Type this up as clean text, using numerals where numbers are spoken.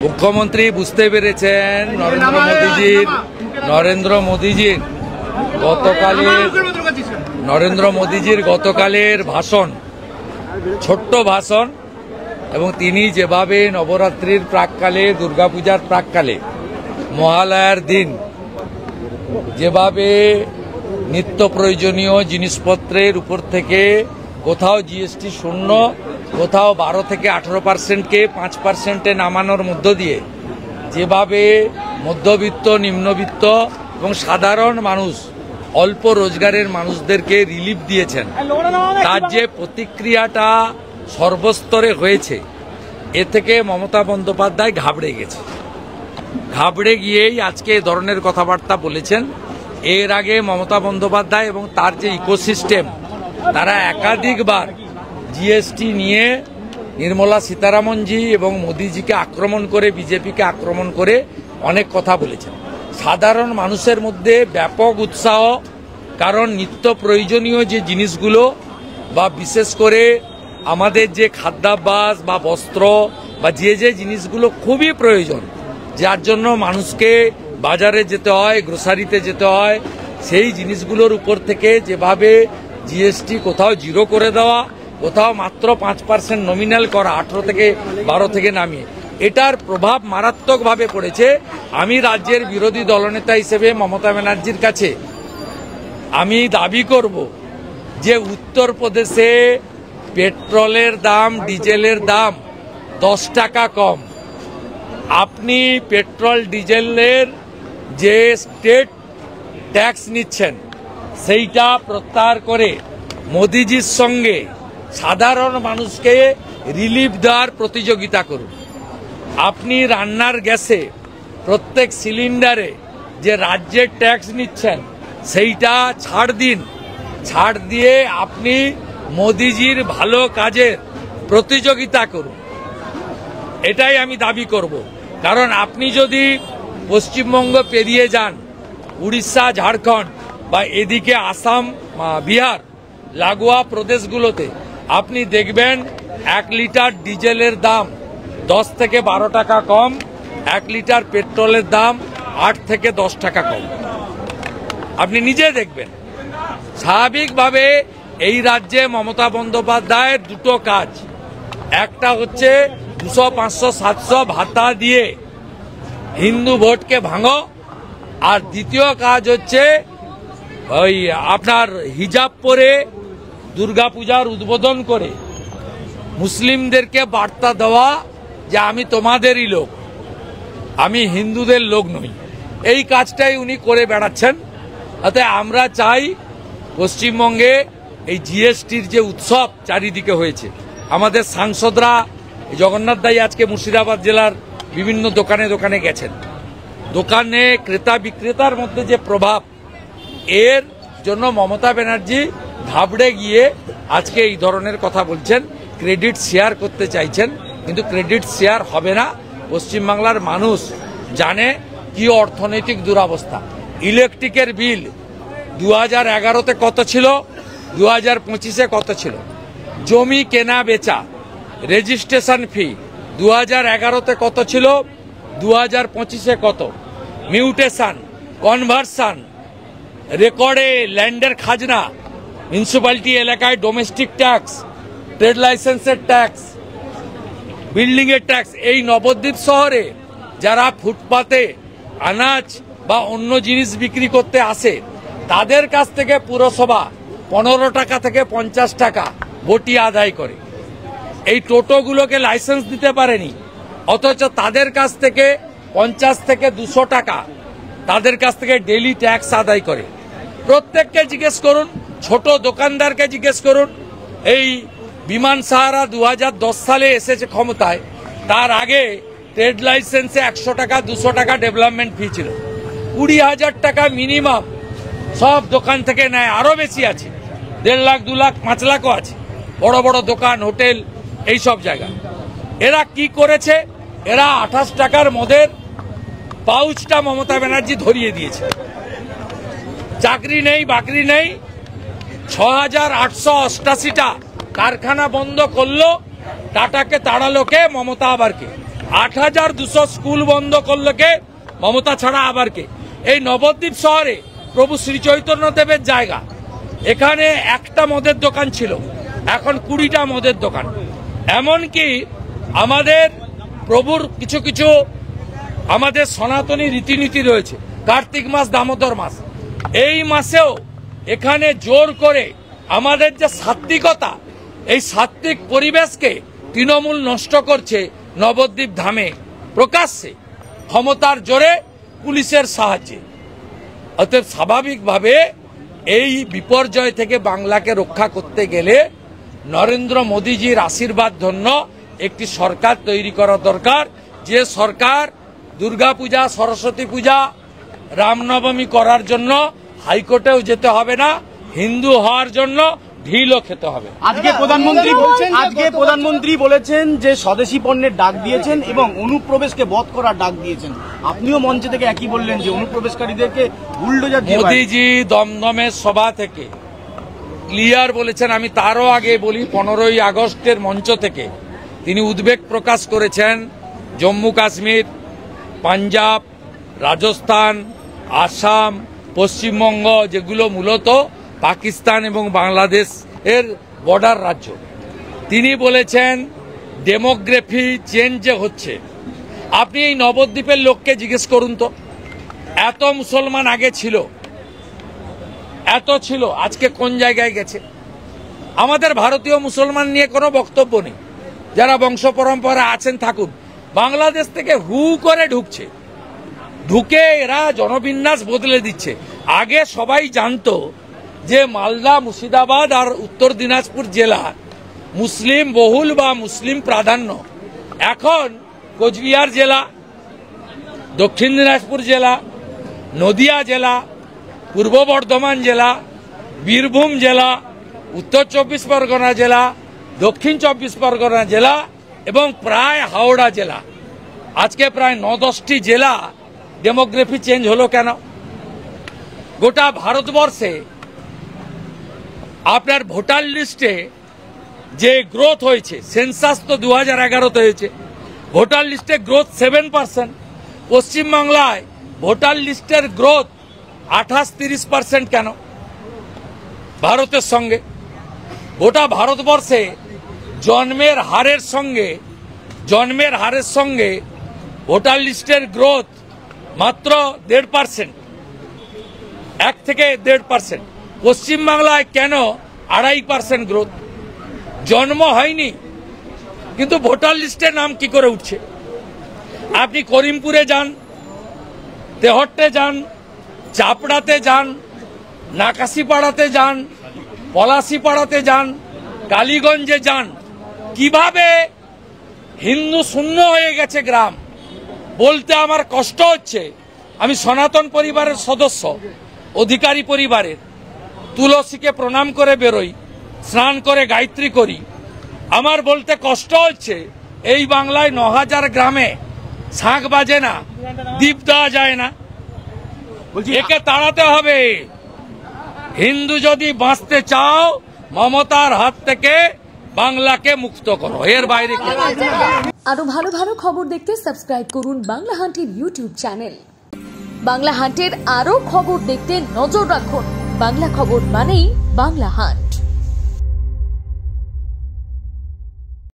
মুখ্যমন্ত্রী বুঝতে পেরেছেন নরেন্দ্র মোদীজির গতকালের ভাষণ ছোট্ট ভাষণ এবং তিনি যেভাবে নবরাত্রির প্রাককালে দুর্গাপূজার প্রাককালে মহালয়ার দিন যেভাবে নিত্য প্রয়োজনীয় জিনিসপত্রের উপর থেকে কোথাও জিএসটি শূন্য কোথাও 12 থেকে 18%কে 5%-এ নামানোর মধ্য দিয়ে যেভাবে মধ্যবিত্ত নিম্নবিত্ত এবং সাধারণ মানুষ অল্প রোজগারের মানুষদেরকে রিলিফ দিয়েছেন, তার যে প্রতিক্রিয়াটা সর্বস্তরে হয়েছে এ থেকে মমতা বন্দ্যোপাধ্যায় ঘাবড়ে গেছে। ঘাবড়ে গিয়েই আজকে এ ধরনের কথাবার্তা বলেছেন। এর আগে মমতা বন্দ্যোপাধ্যায় এবং তার যে ইকোসিস্টেম তারা একাধিকবার জিএসটি নিয়ে নির্মলা সীতারামনজি এবং মোদিজিকে আক্রমণ করে বিজেপিকে আক্রমণ করে অনেক কথা বলেছেন। সাধারণ মানুষের মধ্যে ব্যাপক উৎসাহ, কারণ নিত্য প্রয়োজনীয় যে জিনিসগুলো বা বিশেষ করে আমাদের যে খাদ্যাভ্যাস বা বস্ত্র বা যে জিনিসগুলো খুবই প্রয়োজন, যার জন্য মানুষকে বাজারে যেতে হয়, গ্রোসারিতে যেতে হয়, সেই জিনিসগুলোর উপর থেকে যেভাবে জিএসটি কোথাও 0 করে দেওয়া, কোথাও মাত্র 5% নমিনাল করা, 18 থেকে 12 থেকে নামিয়ে, এটার প্রভাব মারাত্মকভাবে পড়েছে। আমি রাজ্যের বিরোধী দলনেতা হিসেবে মমতা ব্যানার্জির কাছে আমি দাবি করব যে উত্তরপ্রদেশে পেট্রোলের দাম, ডিজেলের দাম 10 টাকা কম। আপনি পেট্রোল ডিজেলের যে স্টেট ট্যাক্স নিচ্ছেন সেইটা প্রত্যাহার করে মোদিজির সঙ্গে সাধারণ মানুষকে রিলিফ দেওয়ার প্রতিযোগিতা করুন। আপনি রান্নার গ্যাসে প্রত্যেক সিলিন্ডারে যে রাজ্যের ট্যাক্স নিচ্ছেন সেইটা ছাড় দিন। ছাড় দিয়ে আপনি মোদিজির ভালো কাজের প্রতিযোগিতা করুন, এটাই আমি দাবি করব। কারণ আপনি যদি পশ্চিমবঙ্গ পেরিয়ে যান উড়িষ্যা, ঝাড়খণ্ড বা এদিকে আসাম, বিহার লাগোয়া প্রদেশগুলোতে, আপনি দেখবেন 1 লিটার ডিজেলের দাম 10 থেকে 12 টাকা কম, 1 লিটার পেট্রোলের দাম 8 থেকে 10 টাকা কম। আপনি নিজে দেখবেন। স্বাভাবিকভাবে এই রাজ্যে মমতা বন্দ্যোপাধ্যায়ের দুটো কাজ, একটা হচ্ছে 200, 500, 700 ভাতা দিয়ে হিন্দু ভোটকে ভাঙো, আর দ্বিতীয় কাজ হচ্ছে ওই আপনার হিজাব পরে দুর্গাপূজার উদ্বোধন করে মুসলিমদেরকে বার্তা দেওয়া যে আমি তোমাদেরই লোক, আমি হিন্দুদের লোক নই। এই কাজটাই উনি করে বেড়াচ্ছেন। তাতে আমরা চাই পশ্চিমবঙ্গে এই জিএসটির যে উৎসব চারিদিকে হয়েছে, আমাদের সাংসদরা জগন্নাথ দাই আজকে মুর্শিদাবাদ জেলার বিভিন্ন দোকানে দোকানে গেছেন। দোকানে ক্রেতা বিক্রেতার মধ্যে যে প্রভাব, এর জন্য মমতা ব্যানার্জি ঘাবড়ে গিয়ে আজকে এই ধরনের কথা বলছেন। ক্রেডিট শেয়ার করতে চাইছেন, কিন্তু ক্রেডিট শেয়ার হবে না। পশ্চিমবাংলার মানুষ জানে কি অর্থনৈতিক দুরবস্থা। ইলেকট্রিকের বিল 2011-তে কত ছিল, 2025-এ কত ছিল, জমি কেনা বেচা রেজিস্ট্রেশন ফি 2011-তে কত ছিল, 2025-এ কত, মিউটেশন, কনভার্সন, রেকর্ডে ল্যান্ডের খাজনা, মিউনিসিপ্যালিটি এলাকায় ডোমেস্টিক ট্যাক্স, ট্রেড লাইসেন্সের ট্যাক্স, বিল্ডিং এর ট্যাক্স। এই নবদ্বীপ শহরে যারা ফুটপাতে আনাজ বা অন্য জিনিস বিক্রি করতে আসে তাদের কাছ থেকে পুরসভা 15 টাকা থেকে 50 টাকা বটিয়া আদায় করে। এই টোটোগুলোকে লাইসেন্স দিতে পারেনি, অথচ তাদের কাছ থেকে 50 থেকে 200 টাকা তাদের কাছ থেকে ডেইলি ট্যাক্স আদায় করে। প্রত্যেককে জিজ্ঞেস করুন, ছোট দোকানদারকে জিজ্ঞেস করুন। এই বিমান সাহারা 2010 সালে এসেছে ক্ষমতায়, তার আগে ট্রেড লাইসেন্সে 100 টাকা 200 টাকা ডেভেলপমেন্ট ফি ছিল। 20,000 টাকা মিনিমাম সব দোকান থেকে নেয়, আরো বেশি আছে, 1.5 লাখ 2 লাখ 5 লাখও আছে, বড় বড় দোকান, হোটেল, এই সব জায়গা। এরা কি করেছে, এরা 28 টাকার মদের পাউচটা মমতা ব্যানার্জি ধরিয়ে দিয়েছে। চাকরি নেই, বাকরি নেই, 6,888টা কারখানা বন্ধ করলো, টাটাকে তাড়ালো কে? মমতা। আবার কে? 8,200 স্কুল বন্ধ করলো কে? মমতা ছাড়া আবার কে? এই নবদ্বীপ শহরে প্রভু শ্রী চৈতন্য দেবের জায়গা, এখানে একটা মদের দোকান ছিল, এখন 20টা মদের দোকান। এমনকি আমাদের প্রভুর কিছু কিছু আমাদের সনাতনী রীতিনীতি রয়েছে। কার্তিক মাস, দামোদর মাস, এই মাসেও এখানে জোর করে আমাদের যে সাত্বিকতা, এই সাত্বিক পরিবেশকে তৃণমূল নষ্ট করছে নবদ্বীপ ধামে প্রকাশ্যে, ক্ষমতার জোরে, পুলিশের সাহায্যে। অতএব স্বাভাবিকভাবে এই বিপর্যয় থেকে বাংলাকে রক্ষা করতে গেলে নরেন্দ্র মোদীজির আশীর্বাদ ধন্য একটি সরকার তৈরি করা দরকার, যে সরকার দুর্গাপূজা, সরস্বতী পূজা, রামনবমী করার জন্য হাইকোর্টেও যেতে হবে না, হিন্দু হওয়ার জন্য ঢিলও খেতে হবে। আজকে প্রধানমন্ত্রী বলেছেন যে স্বদেশী পণ্যের ডাক দিয়েছেন এবং অনুপ্রবেশকে বধ করার ডাক দিয়েছেন। আপনিও মঞ্চে থেকে একই বললেন যে অনুপ্রবেশকারীদেরকে বুলডোজার দিয়ে। মোদীজি দমদমের সভা থেকে ক্লিয়ার বলেছেন, আমি তারও আগে বলি 15ই আগস্টের মঞ্চ থেকে তিনি উদ্বেগ প্রকাশ করেছেন জম্মু কাশ্মীর, পাঞ্জাব, রাজস্থান, আসাম, পশ্চিমবঙ্গ, যেগুলো মূলত পাকিস্তান এবং বাংলাদেশের বর্ডার রাজ্য। তিনি বলেছেন ডেমোগ্রাফি চেঞ্জ যে হচ্ছে। আপনি এই নবদ্বীপের লোককে জিজ্ঞেস করুন তো, এত মুসলমান আগে ছিল, এত ছিল, আজকে কোন জায়গায় গেছে? আমাদের ভারতীয় মুসলমান নিয়ে কোনো বক্তব্য নেই, যারা বংশ পরম্পরা আছেন থাকুন। বাংলাদেশ থেকে হু করে ঢুকছে, ঢুকে এরা জনবিন্যাস বদলে দিচ্ছে। আগে সবাই জানতো যে মালদা, মুর্শিদাবাদ আর উত্তর দিনাজপুর জেলা মুসলিম বহুল বা মুসলিম প্রাধান্য। এখন কোচবিহার জেলা, দক্ষিণ দিনাজপুর জেলা, নদিয়া জেলা, পূর্ব বর্ধমান জেলা, বীরভূম জেলা, উত্তর 24 পরগনা জেলা, দক্ষিণ 24 পরগনা জেলা এবং প্রায় হাওড়া জেলা, আজকে প্রায় 9-10টি জেলা ডেমোগ্রাফি চেঞ্জ হলো কেন? গোটা ভারতবর্ষে আপনার ভোটার লিস্টে যে গ্রোথ হয়েছে, সেন্সাস তো 2011-তে হয়েছে, ভোটার লিস্টে গ্রোথ 7%। পশ্চিমবাংলায় ভোটার লিস্টের গ্রোথ 28-30% কেন? ভারতের সঙ্গে গোটা ভারতবর্ষে জন্মের হারের সঙ্গে ভোটার লিস্টের গ্রোথ মাত্র 1.5%, 1 থেকে 1.5%। পশ্চিমবাংলায় কেন 2.5% গ্রোথ? জন্ম হয়নি কিন্তু ভোটার লিস্টের নাম কি করে উঠছে? আপনি করিমপুরে যান, তেহট্টে যান, চাপড়াতে যান, নাকাশিপাড়াতে যান, পলাশিপাড়াতে যান, কালীগঞ্জে যান, কিভাবে হিন্দু শূন্য হয়ে গেছে গ্রাম। বলতে আমার কষ্ট হচ্ছে, আমি সনাতন পরিবারের সদস্য, অধিকারী পরিবারের, তুলসীকে প্রণাম করে বেরোই, স্নান করে গায়ত্রী করি। আমার বলতে কষ্ট হচ্ছে, এই বাংলায় 9000 গ্রামে শাঁখ বাজে না, দীপ দেওয়া যায় না। একে তাড়াতে হবে। হিন্দু যদি বাঁচতে চাও, মমতার হাত থেকে বাংলাকে মুক্ত করো, এর বাইরে কি? আরো ভালো ভালো খবর দেখতে সাবস্ক্রাইব করুন বাংলা হান্টের ইউটিউব চ্যানেল। বাংলা হান্টের আরো খবর দেখতে নজর রাখুন। বাংলা খবর মানেই বাংলা হান্ট।